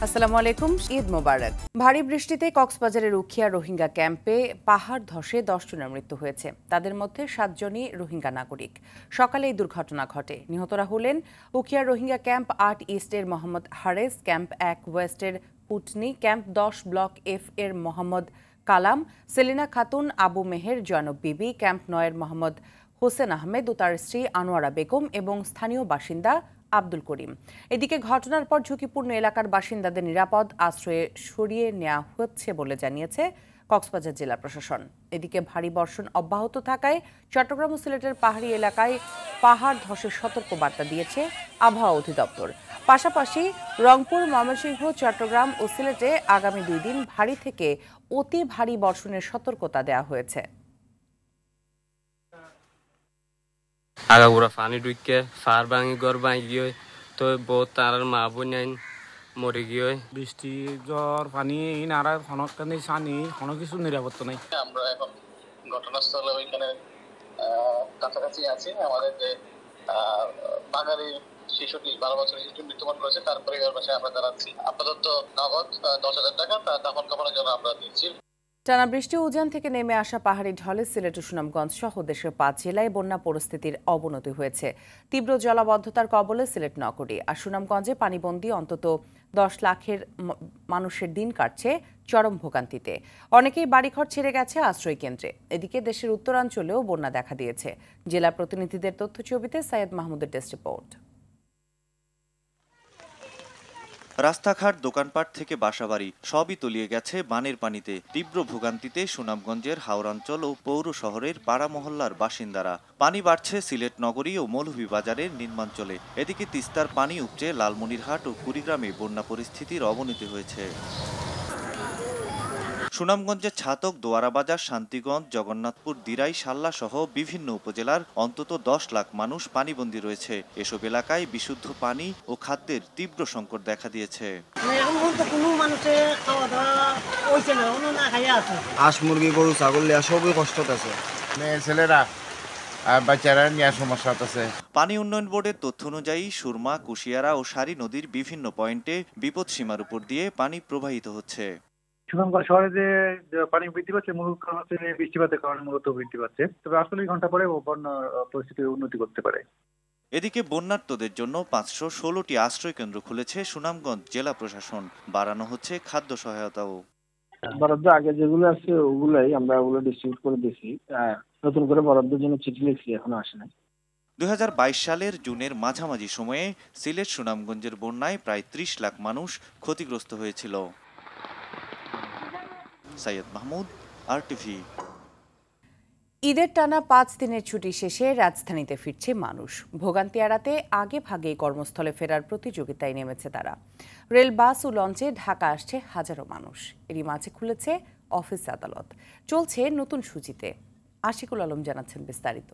আসসালামু আলাইকুম, ঈদ মোবারক। ভারী বৃষ্টিতে কক্সবাজারের উখিয়া রোহিঙ্গা ক্যাম্পে পাহাড় ধসে 10 জনের মৃত্যু হয়েছে। তাদের মধ্যে 7 জনই রোহিঙ্গা নাগরিক। সকালে এই দুর্ঘটনা ঘটে। নিহতরা হলেন উখিয়া রোহিঙ্গা ক্যাম্প 8 ইস্টের মোহাম্মদ হারেস, ক্যাম্প 1 ওয়েস্টের পুটনি, ক্যাম্প 10 ব্লক এফ এর মোহাম্মদ কালাম, সেলিনা খাতুন, আবু মেহের, জয়নব বিবি, ক্যাম্প 9 এর মোহাম্মদ হোসেন আহমেদ ও তার স্ত্রী আনোয়ারা বেগম এবং স্থানীয় বাসিন্দা আব্দুল করিম। এদিকে ঘটনার পর ঝুঁকিপূর্ণ এলাকার বাসিন্দাদের নিরাপদ আশ্রয়ে সরিয়ে নেওয়া হচ্ছে বলে জানিয়েছে কক্সবাজার জেলা প্রশাসন। এদিকে ভারী বর্ষণ অব্যাহত থাকায় চট্টগ্রাম ও সিলেটের পাহাড়ি এলাকায় পাহাড় ধসের সতর্কবার্তা দিয়েছে আবহাওয়া অধিদপ্তর। পাশাপাশি রংপুর, ময়মনসিংহ, চট্টগ্রাম ও সিলেটে আগামী 2 দিন ভারী থেকে অতি ভারী বর্ষণের সতর্কতা দেওয়া হয়েছে। আগাগোড়া পানি ঢুকে ফার ভাঙি ঘর ভাঙি গিয়ে তো বহুত তার মা বোন মরে গিয়ে বৃষ্টি জ্বর পানি নারা হনকানি সানি কোনো কিছু নিরাপত্তা নাই। আমরা এখন ঘটনাস্থলে ওইখানে কাছাকাছি আছি। আমাদের যে বাঙালি শিশুটি 12 বছরের শিশু মৃত্যুবরণ করেছে তার পরিবার পাশে আমরা দাঁড়াচ্ছি। আপাতত নগদ 10,000 টাকা তখন কাপড়ের জন্য আমরা দিচ্ছি। টানা বৃষ্টি উজান থেকে নেমে আসা পাহাড়ি ঢলে সিলেট ও সুনামগঞ্জ সহ দেশের 5 জেলায় বন্যা পরিস্থিতির অবনতি হয়েছে। তীব্র জলাবদ্ধতার কবলে সিলেট নগরী আর সুনামগঞ্জে পানিবন্দী অন্তত 10 লাখের মানুষের দিন কাটছে চরম ভোগান্তিতে। অনেকেই বাড়িঘর ছেড়ে গেছে আশ্রয় কেন্দ্রে। এদিকে দেশের উত্তরাঞ্চলেও বন্যা দেখা দিয়েছে। জেলা প্রতিনিধিদের তথ্যছবিতে সাইয়েদ মাহমুদের ডেস্ক রিপোর্ট। রাস্তাঘাট, দোকানপাট থেকে বাসাবাড়ি সবই তলিয়ে গেছে বানের পানিতে। তীব্র ভোগান্তিতে সুনামগঞ্জের হাওড়াঞ্চল ও পৌর শহরের পাড়া মহল্লার বাসিন্দারা। পানি বাড়ছে সিলেট নগরী ও মৌলভীবাজারের নিম্নাঞ্চলে। এদিকে তিস্তার পানি উপচে লালমনিরহাট ও কুড়িগ্রামে বন্যা পরিস্থিতির অবনতি হয়েছে। সুনামগঞ্জের ছাতক, দোয়ারাবাজার, শান্তিগঞ্জ, জগন্নাথপুর, দিরাই, শাল্লা সহ বিভিন্ন উপজেলার অন্তত 10 লাখ মানুষ পানিবন্দী রয়েছে। এসব এলাকায় বিশুদ্ধ পানি ও খাদ্যের তীব্র সংকট দেখা দিয়েছে। হাঁস, মুরগি, গরু, ছাগল সবই কষ্ট আছে। মেয়ে ছেলেরা বাচ্চারা নিয়ে সমস্যা আছে। পানি উন্নয়ন বোর্ডের তথ্য অনুযায়ী সুরমা, কুশিয়ারা ও সারি নদীর বিভিন্ন পয়েন্টে বিপদসীমার উপর দিয়ে পানি প্রবাহিত হচ্ছে। সুনামগঞ্জ শহরে যে পানি বৃদ্ধি পাচ্ছে মূল কারণ হচ্ছে বৃষ্টিপাতের কারণে মূলত বৃদ্ধি পাচ্ছে। তবে 48 ঘন্টা পরে বন্যা পরিস্থিতির উন্নতি করতে পারে। এদিকে বন্যার্তদের জন্য 516টি আশ্রয় কেন্দ্র খুলেছে সুনামগঞ্জ জেলা প্রশাসন। বাড়ানো হচ্ছে খাদ্য সহায়তাও। বরাদ্দ আগে যেগুলো আছে ওগুলাই আমরা ওগুলো ডিস্ট্রিবিউট করে দিয়েছি। নতুন করে বরাদ্দের জন্য চিঠি লিখছি, এখনো আসে নাই। 2022 সালের জুনের মাঝামাঝি সময়ে সিলেট সুনামগঞ্জের বন্যায় প্রায় 30 লাখ মানুষ ক্ষতিগ্রস্ত হয়েছিল। সাইয়েদ মাহমুদ, RTV। ঈদের টানা 5 দিনের ছুটি শেষে রাজধানীতে ফিরছে মানুষ। ভোগান্তি এড়াতে আগে ভাগেই কর্মস্থলে ফেরার প্রতিযোগিতায় নেমেছে তারা। রেল, বাস ও লঞ্চে ঢাকা আসছে হাজারো মানুষ। এরই মাঝে খুলেছে অফিস, আদালত। চলছে নতুন সূচিতে। আশিকুল আলম জানাচ্ছেন বিস্তারিত।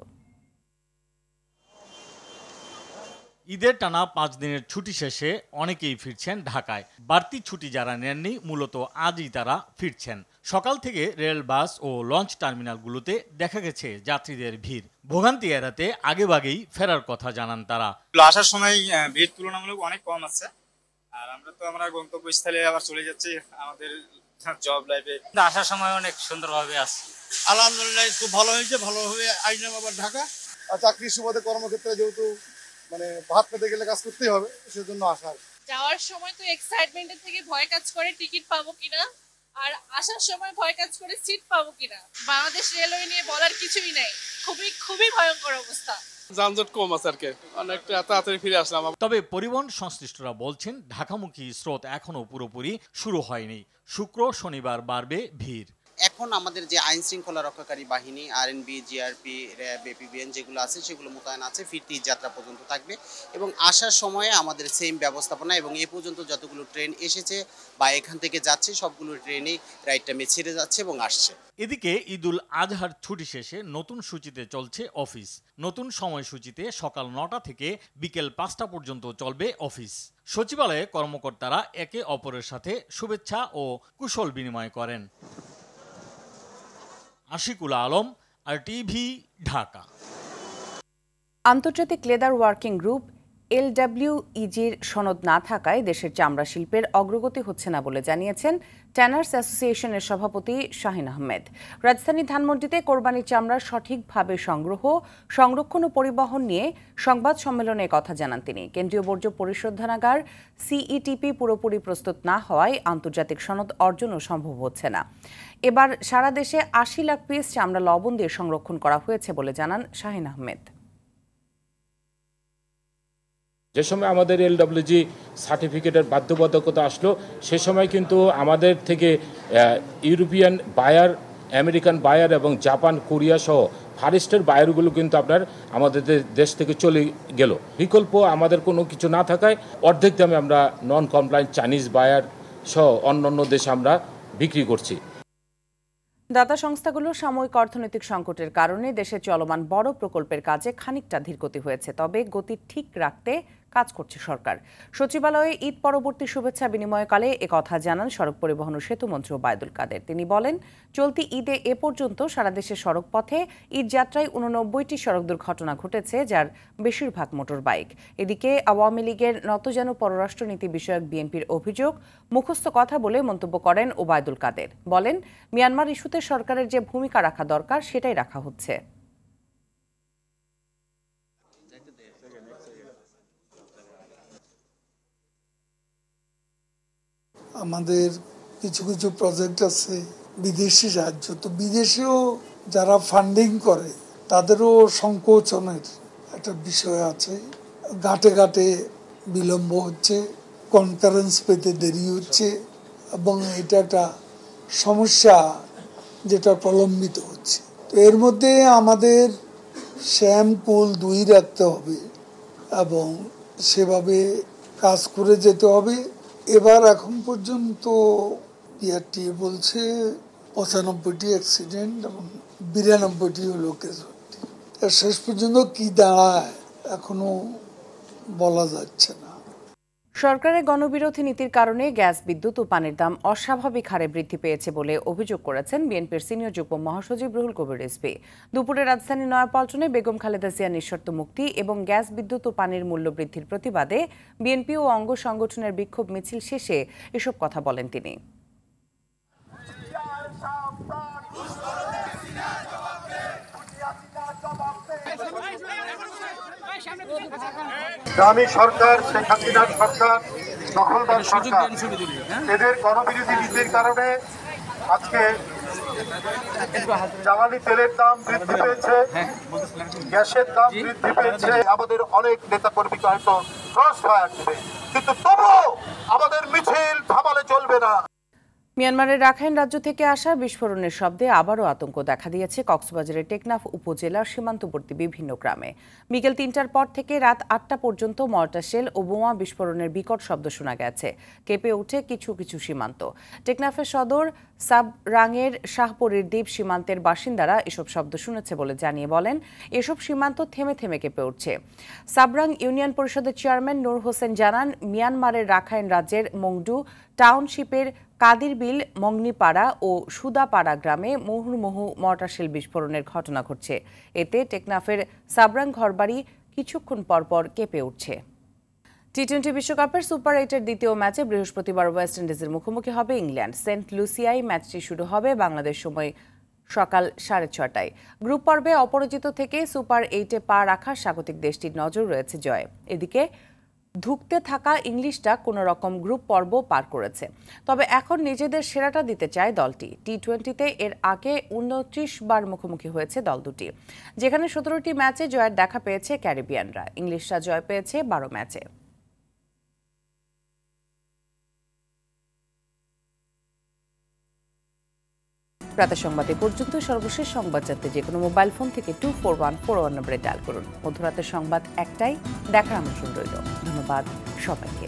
ঈদের টানা 5 দিনের ছুটি শেষে অনেকেই ফিরছেন ঢাকায়। বাড়তি ছুটি যারা নেননি মূলত আজই তারা ফিরছেন। সকাল থেকে রেল, বাস ও লঞ্চ টার্মিনালগুলোতে দেখা গেছে যাত্রীদের ভিড়। ভোগান্তি এড়াতে আগেভাগেই ফেরার কথা জানান তারা। আসার সময় ভিড় তুলনামূলক অনেক কম আছে। আর আমরা গন্তব্যস্থলে আবার চলে যাচ্ছি আমাদের জব লাইফে। আসার সময় অনেক সুন্দরভাবে আসছি। আলহামদুলিল্লাহ, খুব ভালো হয়েছে। ভালোভাবে আইলাম আবার ঢাকা। চাকরির সুবাদে কর্মক্ষেত্রে যেহেতু ভাত পেতে গেলে কাজ করতেই হবে, সেজন্য আসা। যাওয়ার সময় তো এক্সাইটমেন্টের থেকে ভয় কাজ করে টিকিট পাবো কিনা, আর আসার সময় ভয় কাজ করে সিট পাবো কিনা। বাংলাদেশ রেলওয়ে নিয়ে বলার কিছুই নাই, খুবই ভয়ঙ্কর অবস্থা। যানজট কম আছে আর কি, অনেকটা তাড়াতাড়ি ফিরে আসলাম। তবে পরিবহন সংশ্লিষ্টরা বলছেন ঢাকামুখী স্রোত এখনো পুরোপুরি শুরু হয়নি। শুক্র, শনিবার বাড়বে ভিড়। এখন আমাদের যে আইন শৃঙ্খলা রক্ষাকারী বাহিনী আরএনবি, জিআরপি, র্যাব, এপিবিএন যেগুলো আছে সেগুলো মোতায়েন আছে, ফিরতি যাত্রা পর্যন্ত থাকবে এবং আসার সময়ে আমাদের সেম ব্যবস্থাপনা এবং এ পর্যন্ত যতগুলো ট্রেন এসেছে বা এখান থেকে যাচ্ছে সবগুলো ট্রেনেই রাইট টাইমে ছেড়ে যাচ্ছে এবং আসছে। এদিকে ঈদুল আজহার ছুটি শেষে নতুন সূচিতে চলছে অফিস। নতুন সময়সূচিতে সকাল 9টা থেকে বিকেল 5টা পর্যন্ত চলবে অফিস। সচিবালয়ে কর্মকর্তারা একে অপরের সাথে শুভেচ্ছা ও কুশল বিনিময় করেন। আশিকুল আলম, RTV, ঢাকা। আন্তর্জাতিক লেদার ওয়ার্কিং গ্রুপ LWEG'র সনদ না থাকায় দেশের চামড়া শিল্পের অগ্রগতি হচ্ছে না বলে জানিয়েছেন ট্যানার্স অ্যাসোসিয়েশনের সভাপতি শাহিন আহমেদ। রাজধানী ধানমন্ডিতে কোরবানির চামড়ার সঠিকভাবে সংগ্রহ, সংরক্ষণ ও পরিবহন নিয়ে সংবাদ সম্মেলনে কথা জানান তিনি। কেন্দ্রীয় বর্জ্য পরিশোধনাগার CETP পুরোপুরি প্রস্তুত না হওয়ায় আন্তর্জাতিক সনদ অর্জনও সম্ভব হচ্ছে না। এবার সারা দেশে 80 লাখ পিস চামড়া লবণ দিয়ে সংরক্ষণ করা হয়েছে বলে জানান শাহিন আহমেদ। যে সময় আমাদের LWG সার্টিফিকেটের বাধ্যবাধকতা আসলো, সে সময় কিন্তু আমাদের থেকে ইউরোপিয়ান বায়ার, আমেরিকান বায়ার এবং জাপান, কোরিয়া সহ ফারেস্টের বায়ারগুলো কিন্তু আমাদের দেশ থেকে চলে গেল। বিকল্প আমাদের কোনো কিছু না থাকায় অর্ধেক দামে আমরা নন কমপ্লায়েন্ট চাইনিজ বায়ার সহ অন্যান্য দেশে আমরা বিক্রি করছি। দাতা সংস্থাগুলোর সাময়িক অর্থনৈতিক সংকটের কারণে দেশে চলমান বড় প্রকল্পের কাজে খানিকটা ধীরগতি হয়েছে, তবে গতি ঠিক রাখতে কাজ করছে সরকার। সচিবালয়ে ঈদ পরবর্তী শুভেচ্ছা বিনিময়কালে একথা জানান সড়ক পরিবহন ও সেতুমন্ত্রী ওবায়দুল কাদের। তিনি বলেন, চলতি ঈদে এ পর্যন্ত সারা দেশের সড়ক পথে ঈদ যাত্রায় 89টি সড়ক দুর্ঘটনা ঘটেছে, যার বেশিরভাগ মোটর বাইক। এদিকে আওয়ামী লীগের নতজানু পররাষ্ট্রনীতি বিষয়ক বিএনপির অভিযোগ মুখস্থ কথা বলে মন্তব্য করেন ওবায়দুল কাদের। বলেন, মিয়ানমার ইস্যুতে সরকারের যে ভূমিকা রাখা দরকার সেটাই রাখা হচ্ছে। আমাদের কিছু কিছু প্রজেক্ট আছে বিদেশি সাহায্য, তো বিদেশেও যারা ফান্ডিং করে তাদেরও সংকোচনের একটা বিষয় আছে। ঘাটে ঘাটে বিলম্ব হচ্ছে, কনকারেন্স পেতে দেরি হচ্ছে এবং এটা একটা সমস্যা যেটা প্রলম্বিত হচ্ছে। তো এর মধ্যে আমাদের শ্যামকুল দুই রাখতে হবে এবং সেভাবে কাজ করে যেতে হবে। এবার এখন পর্যন্ত PRTA বলছে 95টি অ্যাক্সিডেন্ট এবং 92টি হলো ক্যাজুয়ালিটি। শেষ পর্যন্ত কি দাঁড়ায় এখনো বলা যাচ্ছে না। সরকারের গণবিরোধী নীতির কারণে গ্যাস, বিদ্যুৎ ও পানির দাম অস্বাভাবিক হারে বৃদ্ধি পেয়েছে বলে অভিযোগ করেছেন বিএনপির সিনিয়র যুগ্ম মহাসচিব রুহুল কবির রিজভী। দুপুরে রাজধানী নয়াপল্টনে বেগম খালেদা জিয়ার নিঃশর্ত মুক্তি এবং গ্যাস, বিদ্যুৎ ও পানির মূল্য বৃদ্ধির প্রতিবাদে বিএনপি ও অঙ্গ সংগঠনের বিক্ষোভ মিছিল শেষে এসব কথা বলেন তিনি। দামি সরকার, শেখ হাসিনার সরকার, দখলদার সরকার, এদের গণবিরোধী নীতির কারণে আজকে জ্বালানি তেলের দাম বৃদ্ধি পেয়েছে, গ্যাসের দাম বৃদ্ধি পেয়েছে। আমাদের অনেক নেতা কর্মীকে হয়তো ক্রস ফায়ার দেবে, কিন্তু তবুও আমাদের মিছিল থামালে চলবে না। মিয়ানমারের রাখাইন রাজ্য থেকে আসা বিস্ফোরণের শব্দে আবারও আতঙ্ক দেখা দিয়েছে কক্সবাজারের টেকনাফ উপজেলার সীমান্তবর্তী বিভিন্ন গ্রামে। বিকেল 3টার পর থেকে রাত 8টা পর্যন্ত মর্টার শেল ও বোমা বিস্ফোরণের বিকট শব্দ শোনা গেছে। কেঁপে ওঠে কিছু কিছু সীমান্ত। টেকনাফের সদর সাবরাঙের শাহপরীর দ্বীপ সীমান্তের বাসিন্দারা এসব শব্দ শুনেছে বলে জানিয়ে বলেন, এসব সীমান্ত থেমে থেমে কেঁপে উঠছে। সাবরাং ইউনিয়ন পরিষদের চেয়ারম্যান নূর হোসেন জানান, মিয়ানমারের রাখাইন রাজ্যের মংডু টাউনশিপের কাদিরবিল, মংনিপাড়া ও সুদাপাড়া গ্রামে মুহুর্মুহু মর্টারশেল বিস্ফোরণের ঘটনা ঘটছে। এতে টেকনাফের সাবরাং ঘরবাড়ি কিছুক্ষণ পরপর কেঁপে উঠছে। টি-20 বিশ্বকাপের সুপার 8-এর দ্বিতীয় ম্যাচে বৃহস্পতিবার ওয়েস্ট ইন্ডিজের মুখোমুখি হবে ইংল্যান্ড। সেন্ট লুসিয়ায় ম্যাচটি শুরু হবে বাংলাদেশ সময় সকাল 6:30টায়। গ্রুপ পর্বে অপরাজিত থেকে সুপার 8-এ পা রাখা স্বাগতিক দেশটির নজর রয়েছে জয়ে। এদিকে ধুঁকতে থাকা ইংলিশটা কোনো রকম গ্রুপ পর্ব পার করেছে, তবে এখন নিজেদের সেরাটা দিতে চায় দলটি। টি-20তে এর আগে 29 বার মুখোমুখি হয়েছে দল দুটি, যেখানে 17টি ম্যাচে জয়ের দেখা পেয়েছে ক্যারিবিয়ানরা। ইংলিশরা জয় পেয়েছে 12 ম্যাচে। রাতের সংবাদ এ পর্যন্ত। সর্বশেষ সংবাদ জানতে যে কোনো মোবাইল ফোন থেকে 241411 নম্বরে ডায়াল করুন। মধ্যরাতের সংবাদ একটাই, দেখার আমন্ত্রণ রইল। ধন্যবাদ সবাইকে।